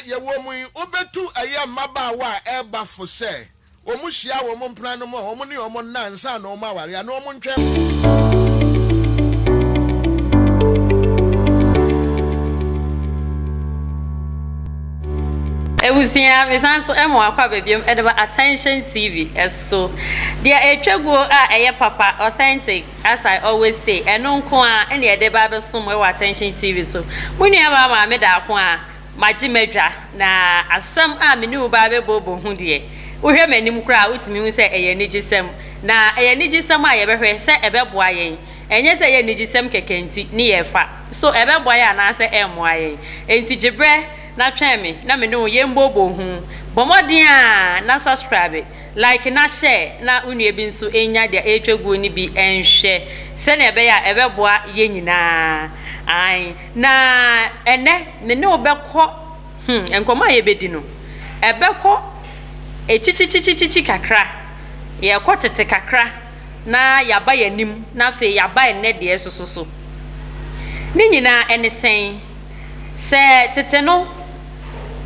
ye wo mu obetu aye mabaawa e ba fo se omu hia wo mu mpran no mo omu ne omu nansa na omu aware na omu ntwe Ebusia mesanso emo akwa bebiom edeba Attention TV eso dia etwago a eye papa authentic as I always say eno nko a ene edeba be som we Attention TV so munua ba ma me da ko a magi medwa na asam a me ni uba be bobo hu de wohwe manim kura utimi hu se eye nigisem na eye nigisem a ye behwe se ebeboa yen enye se eye nigisem kekenti ni ye fa so ebeboa ya na se emoa yen enti gibre na tweme na me no yembobo hu bomodin a na subscribe like na share na unu ebi nso enya de etwagu ni bi enhwe se na ebe ya ebeboa ye nyina ai na ene me no obekọ enkoma ye bedi no ebekọ echichichichichi kakra ye kwotete kakra na yaba yanim na fe yaba ene de sososo ni nyina ene sen se tete no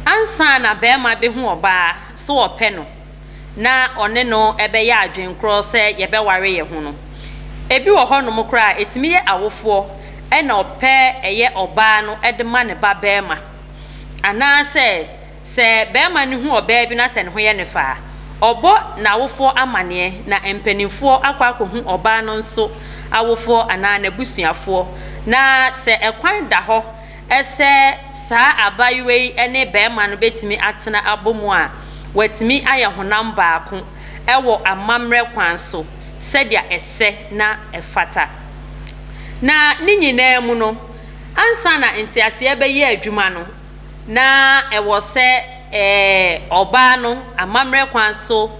ansa na bema be hu oba so ope no na one no ebe ya adwenkro se ye be ware ye hu no ebi wo ho no mokra etimi ye awofo e na ope eye oba no edema ne ba bema ana se bema ne hu oba bi na se ne ho ye ne fa obo na awofo amane na empanimfo akwa hu oba no nso awofo ana na busuafo na se ekwan da ho ese sa abaywe ene bema no betimi atena abomu a watimi aye honam baako ewo amamre kwan so sedia ese na efata na ninyina mu no ansa na entiase ebe ye adwuma no na ewo se oba no amamre kwan so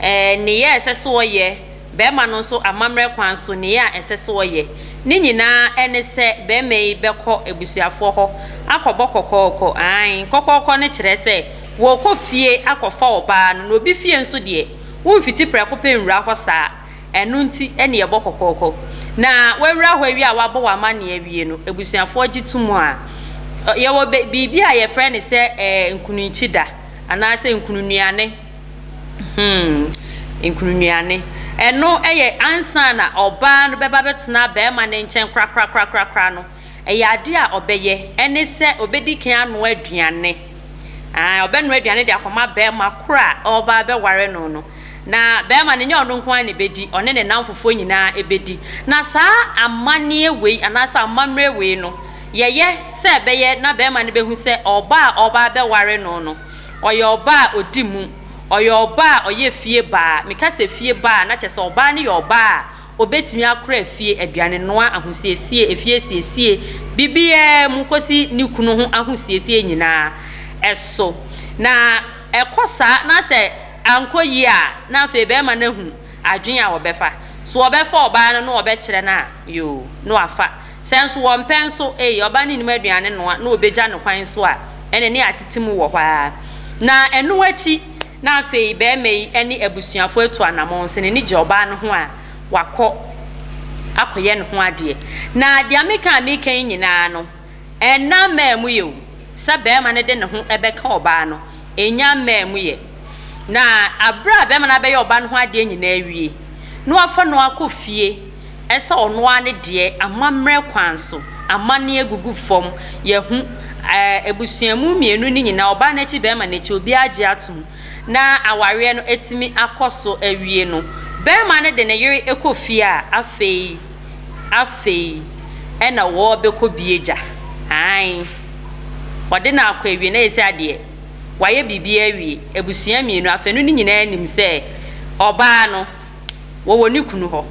ne ye esese wo ye bema no so amamre kwan so ne ya esese wo ye ni nyina ene se be mei beko ebusuafo ho akobọ kokoko an kokoko ne kire se wo kofie akofa oba no obi fie nso de wo mfiti preko penwura ho saa enu nti ene ye bokokoko na wawura ho awi a wabo wa mane awie no ebusuafo agitumu a ye wo bibi a ye frɛ ne se nkununchida ana se nkununuane nkununuane eno eye ansa na oba no beba betena be ma ne nchen krakrakrakrakra no eye ade a obeye ene se obedi kan anu aduane obenu aduane de akoma be ma kra oba be ware no no na be ma ne nya ono nko an bedi one ne namfofo nyina ebedi na saa amane wei anasa amamre wei no yeye se beye na be ma ne behu se oba be ware no no oye oba odimu oyoba oye fie ba meka se fie ba na chese oba ne yoba obetimi akora fie aduane noa ahosiesie efie siesie bibie mukosi ni kunu ho ahosiesie nyina eso na ekosa na se ankoyi a na fe be ma na hu adwen a obefa so obefa oba no obekire na yo no afa senso wo mpenso oba ni nim aduane noa na obeja ne kwan so a ene ne atetimu wo hwa na enu achi na afei be mei eni abusuafo atu anamon se ne ni je oba no ho a wakọ akoye ne ho ade na dia meka nyina no ena mamu ye sa be ma ne de ne ho ebeka oba no enya mamu ye na abra be ma na be ye oba no ho ade nyina awie no afa no akofie esa ono ane de amamre kwanso amane agugu fom ye hu ebusuamu mienu ni nyina oba na chi be ma na chi obi age atum na aware no etimi akoso awie no bema ne de ne yiri ekofie a afei ena wo beko bieja ai wode na akwa awie na esi ade waye bibia awie ebusua mienu afenu ni nyina anim se oba no wo ni kunu ho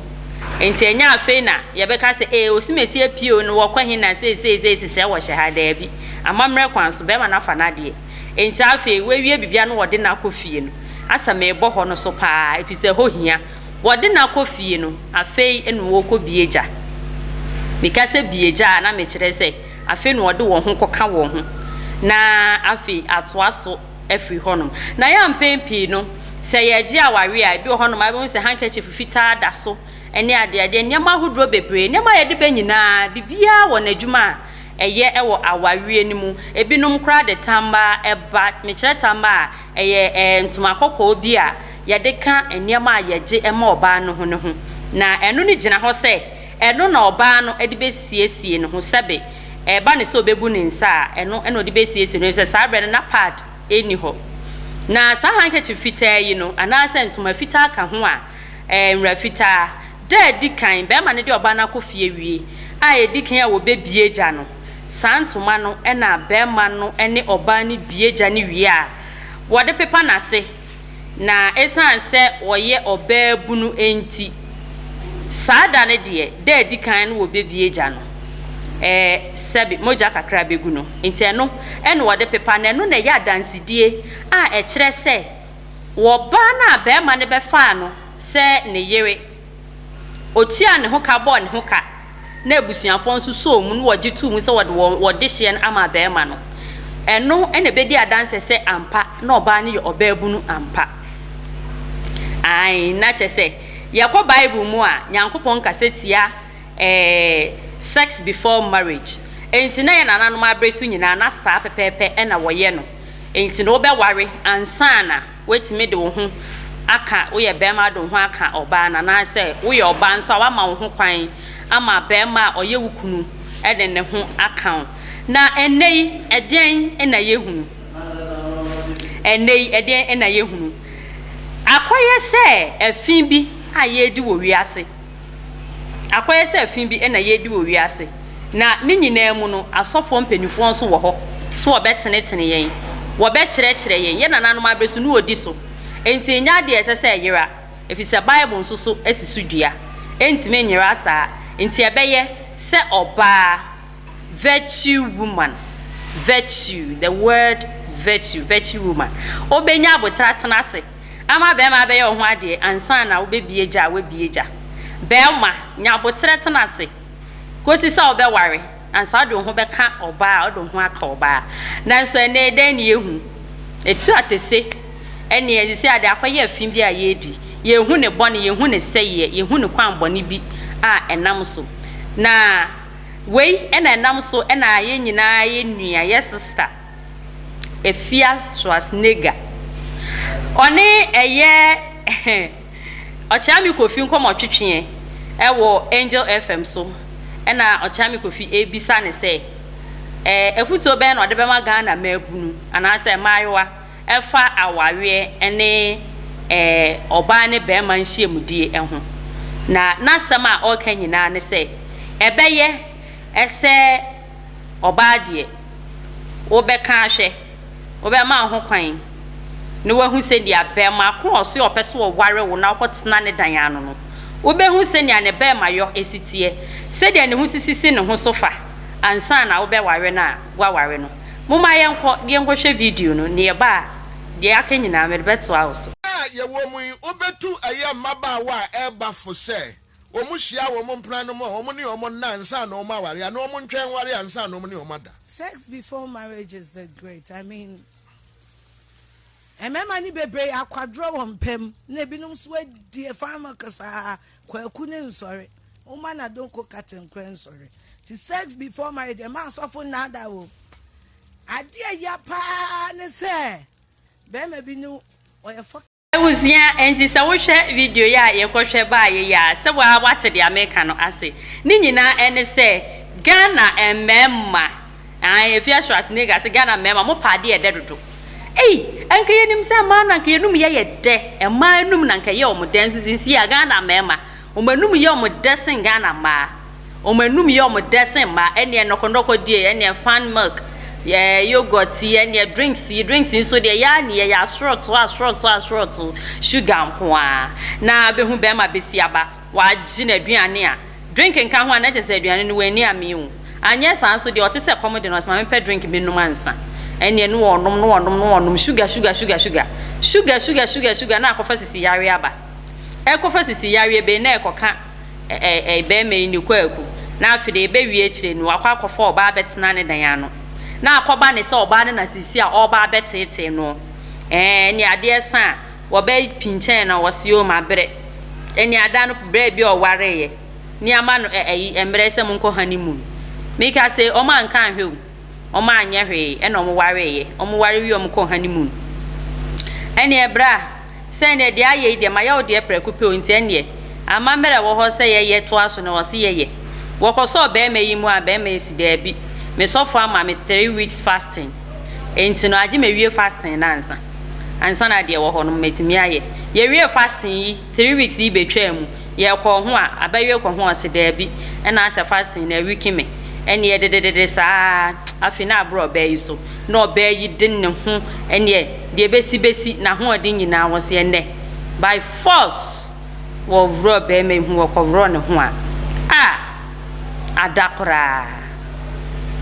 enti enya afei na ye beka se osimesi apio no wo kwahin na se wo shahada bi amamre kwanso bema na fa na de enti afei wewie bibia no wode na akofie no asa me bo ho no so pa efise ho hia wode na akofie no afei enu wo ko bieja mikase bieja na me kire se afei no wode wo ho koka wo ho na afei atoaso afri ho no na ya mpempi no se ye gi aware a bi ho no ma be se handkerchief fita da so ene ade nyama hodro bebre nyama ye de be nyina bibia wo na adwuma eye ewo awawie ni mu ebinom kra de tamba eba me kire tamba eye ntuma kokko bi a ye de ka eniema yeje ema oba no ho ne ho na eno ni gina ho se eno na oba no ede besiesie ne ho sebe eba ne so bebu ne nsa eno de besiesie no se sabre na pad eni ho na sa handkerchief fitaa yi no anase ntuma fitaa ka ho a nra fitaa da dikan be ma ne de oba na kofie wie a edikan a wo bebie gya no santuma no na be ma no ene oba ni bie gya ni wie a wo de pepa na se na esan se oye oba bunu enti sada ne de da dikan no wo bebie gya no sebi moja kakra begu no enti eno wo de pepa na eno na ya dansidie a kire se wo ba na be ma ne be fa no se ne yere otua ne ho ka bo ne ho ka na ebusuafo nso so mu no woje tu mu se wo de hye no ama be ma no eno ene be di adanse se ampa na oba ne ye oba bunu ampa ai na chese yakọ bible mu a nyankopon kasetia sex before marriage enti na ye nananom abresu nyina na saa pepepe na woye no enti no be ware ansana wetime de wo ho aka wo ye bema do ho aka oba na na se wo ye oba nso awa ma wo ho kwan ama bema oye wukunu de ne ho aka na enei eden na ye hunu enei eden na ye hunu akoye se afin bi a ye di wo wiase akoye se afin bi na ye di wo wiase na ni nyina mu no asofo mpanifo nso wo ho so wo betenetene yen wo be kire yen ye nananom abresu no odi so enti nya de esese yera efise bible nso so esisu dua enti me nyera sa enti ebeye se oba virtue woman virtue the word virtue woman obenya abotatena se ama be ma be ye ho ade ansan na obebie gya webie gya be ma nya abotatena se kosi sa obe ware ansa do ho be ka oba do ho aka oba nanso ene den ne ehu etu atese ene yesi ade akoye afin bi a yedi yehu ne bone yehu ne seye yehu ne kwan bone bi a enam so na wei ena enam so ena ye nyina ye nua ye sister Afia Schwarzenegger one eye ochami kofi nkomo twetwe ewo Angel FM so ena ochami kofi ebisa ne se efuto be na ode be ma Ghana mabunu anase mayowa efa awawe ene oba ne be ma nhyiemudie eho na nasema oka nyina ne se ebeye ese oba de wo be ka hwe wo be ma ho kwan ne wahu se dia be ma ko oso opeso wo ware wo na okotena ne dan ano no wo be hu se nia ne be ma yo esitie se dia ne hu sisisi ne ho sofa ansa na wo be ware na wa ware no muma yenko hwe video no ne ba de aka nyina me beto house ye wo mu obetu aya maba wa eba fo se omuhia wo mo mpran no mo omo ni omo na ansa na omo aware na omo ntwen ware ansa na omo ni omo da. Sex before marriage is the great. I mean, emema ni bebre akwadro wompem na binum so adi farmer kasa kwaku ne nsore uma na don ko katen kwen sorry. The sex before marriage e man so for nada wo ade ya pa ne se be ma binu oye fuck ewusia enti se wo hwe video ya ye ko hwe ba ye ya se wa wate de America no ase ni nyina ene se Ghana emema Afia Schwarzenegger se Ghana emema mo pade e dedodo enke yenim se ma na nke yenum ye de ema enum na nke ye omo den sisi ya Ghana emema omanum ye omo desen Ghana ma omanum ye omo desen ma ene nokondoko die ene fan milk yogurt ene drinks so de ya ne ya short sugar nkoa na behu be ma besiaba wa gi na aduane a drink nka ho na chese aduane no wani amihu anye san so de otese komode no ma me drink bi num ansa ene no wonom sugar na akofa sisi yare aba ekofa sisi yare be na ekoka be me ni kwaku na afide be wie kire no akofa oba betena ne dan ano na akoba ne se oba ne na sisi a oba betete no ni ade san wo be pinchen na wosio mabre eni ada no bre bi o wareye ni ama no emre se munko honeymoon make I say o man kan hwe o man nya hwe e na o ware ye o ware wi o ko honeymoon ene ebra send de aye de ma ya o de prekupe o ntene ama mere wo ho se ye to aso na wo se ye wo ko so be me yi mu a be me si de bi me so for ama me 3 weeks fasting enti no age me wie fasting na ansa na de wo ho no metimi aye ye wie fasting yi 3 weeks yi betwa mu ye ko ho a abawie ko ho se de bi e na asa fasting na wiki me ene ye de sa afi na abro be yi so na obe yi din ne ho ene de besi na ho odin nyina wo se ene by force wo wro be me hu wo ko wro ne ho a adakora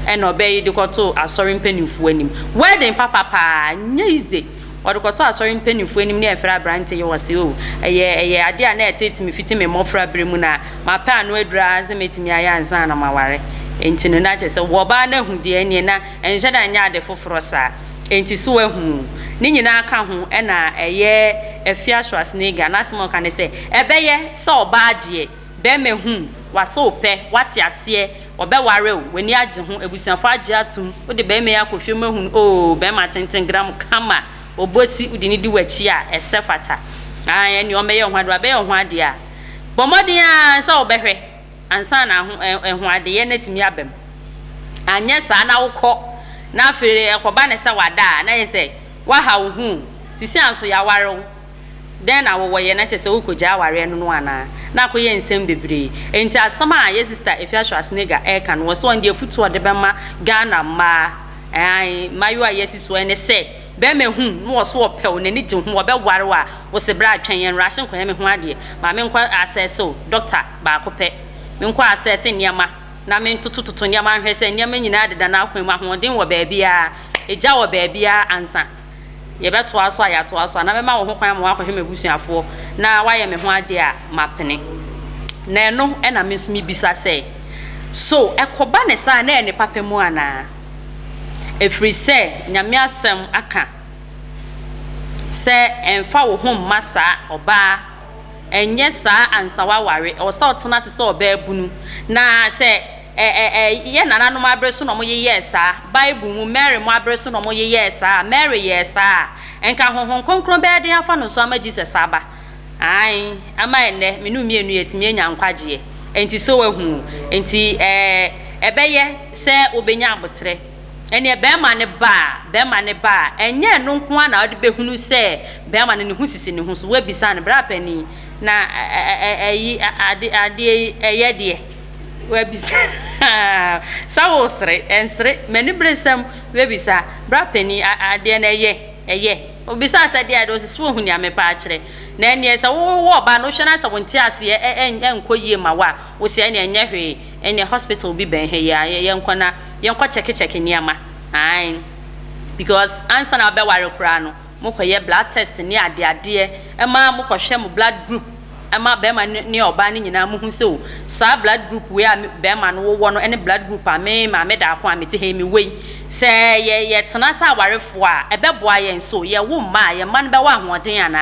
ene obe yi de ko to asori mpanimfu anim wedding papa nyeize wo de ko to asori mpanimfu anim ne efra brante ye wo se o eye ade a na etetimi fitimi mofra bremu na ma pa no adura ze metimi aya ansa na maware enti no na chese wo ba na hu de ene na enhye da nya ade foforo sa enti so ahu ni nyina aka ho e na eye Afia Schwarzenegger na simo kan se ebeye se oba de be me hu wase ope wate ase obe ware o weni age ho ebusuafo age atum wo de be me akofie mahu o be ma 10 gram kama obosi udini di wachi a esefata eni o meye ho ado abe ho ade a bomodi a se obehwe ansa na ho ade ye natimi abem anye sa na wokọ na afere ekoba ne se wada na ye se wa ha wo hu ti si anso ya ware den na wo ye na chese wokoja ware no ana na akoye nsem bebre enti asama a ye sister Afia Schwarzenegger kan wo so ndie futu ode bema Ghana ma mayo a yesiso ene se be me hu no wo so opew na ni je hu wo be ware wa wo se bra atwen yen ration ko me hu ade ma me nkwa assess doctor ba ko pe me nkwa assess niama na me tutututu niama hwe se niama nyina deda na akwan ma ho den wo ba bia eja wo ba bia ansa ye beto aso ya to aso na me ma wo ho kwan ma akwa hwe mebusuafo na wa ye me ho ade a mapene na eno e na me so mi bisa se so ekoba ne sa na ene papa mu ana efri se nyame asem aka se emfa wo ho masa oba enye sa ansa wa ware o sa otena se oba ebunu na se ye nana no mabreso no mo ye yesa bible mu Mary mo abreso no mo ye yesa Mary yesa enka honhon konkron be de afa no so ama Jesus aba ai ama ene menu mienu yetimi enya nkwaje enti so wahu enti ebeye se obenya abotre ene be ma ne ba enye no nko ana ode behunu se be ma ne hu sisi ne hu so wabisa ne bra pani na ade eye de wabisa sawosre ensre meni bresam wabisa bra pani ade na eye obisa asa de ade osisi hu nya me pa akire na ene se wo ba no hwe na sa wonti ase enkoyie ma wa wo se ene enye hwe ene hospital bi ben he ya yenkona yenko check niama ai because answer na be ware kura no mokoye blood test ni ade ema mokohwe mo blood group ema be ma ni oba ni nyina mo hu se o sa blood group we a be ma no wo no ene blood group a me ma me da ko a me te he me we se ye tena sa warefo a ebe boa ye so ye wo ma ye man be wa hoden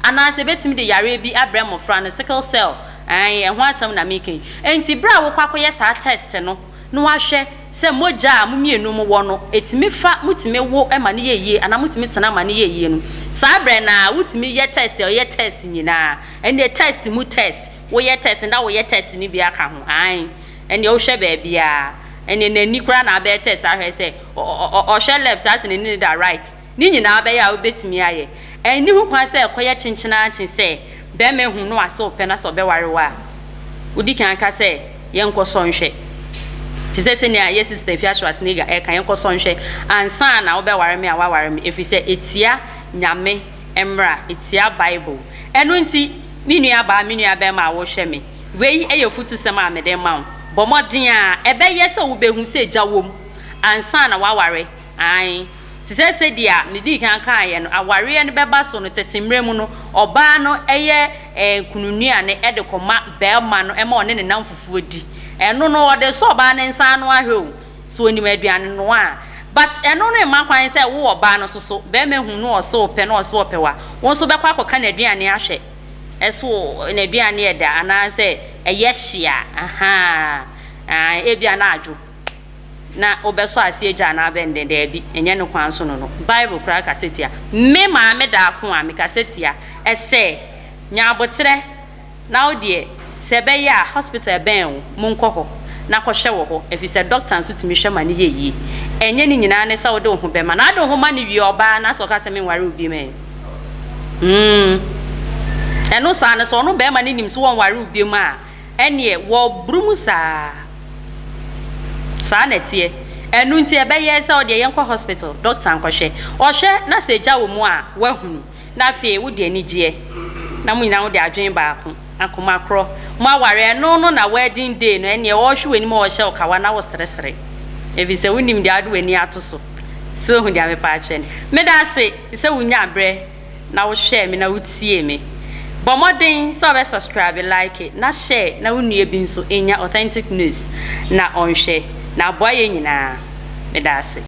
ana se betimi de yare bi abrem fra no sickle cell ai ho asem na making enti bra wo kwakoye sa test no wa hwe se moja mu mienu mu wo no etimi fa mutimi wo ema ne yeye ana mutimi tena ma ne yeye no sa bre na wutimi ye test nyina ene test mu test wo ye test na wo ye test ni bi aka ho ai ene wo hwe ba bia ene nani kura na be test ahwe se o hwe left as ne ni da right ni nyina be ya obetimi aye eni hu kwa se koye chinchina chin se be me hu no ase ope na so be warewa udi kan ka se ye nko so nhwe ti se ne aye sister Afia Schwarzenegger kan ye nko so nhwe ansa na wo be ware me a wa ware me efi se etia nyame emra etia bible enu nti ni nua ba me nua be ma wo hwe me wei eye futu sem a me de ma bomodin a ebe ye se wo be hu se jawom ansa na wa ware ai ti se dia me di kan kan ye no aware ne beba so no tetemremu no oba no eye kununua ne ede koma be ma no ema one ne nam fufuo di eno no ode so oba ne nsa no ahwe o so onim aduane no a but eno no ma kwan se wo oba no so be me hu no oso pe no oso pe wa won so be kwa koka na aduane ahwe eso na aduane eda ana se eye hia aha ebia na adwo na obeso ase agya na abende da bi enye no kwan so no bible kra cassette a me ma me da ko a me cassette a ese nya abotre na odie se be ya hospital ben wo monko ho na kohwe wo ho efise doctor nso timi hwe ma ne yeyi enye ni nyina ne se wo de ho be ma na de ho ma ne wi oba na so ka se me nware obi me eno sa ne so no be ma ne nim so won ware obi ma ene wo brum sa na tie enu nti ebe ye se ode ye nkwa hospital doctor ankohwe ohwe na se gya wo mu a wahunu na fe wo de anigye na mu nyina wo de adwen baako akoma kro mu aware no na wedding day no ene wo hwe wani ma wo hye okawa na wo seresere evi se wonim de ado wani atoso so hu de amepa achen me da se wunya abre na wo hwe me na wo tie me Bomodin so be subscribe like na share na wunue bi nso enya authentic news na onhwe na boye nyina me da ase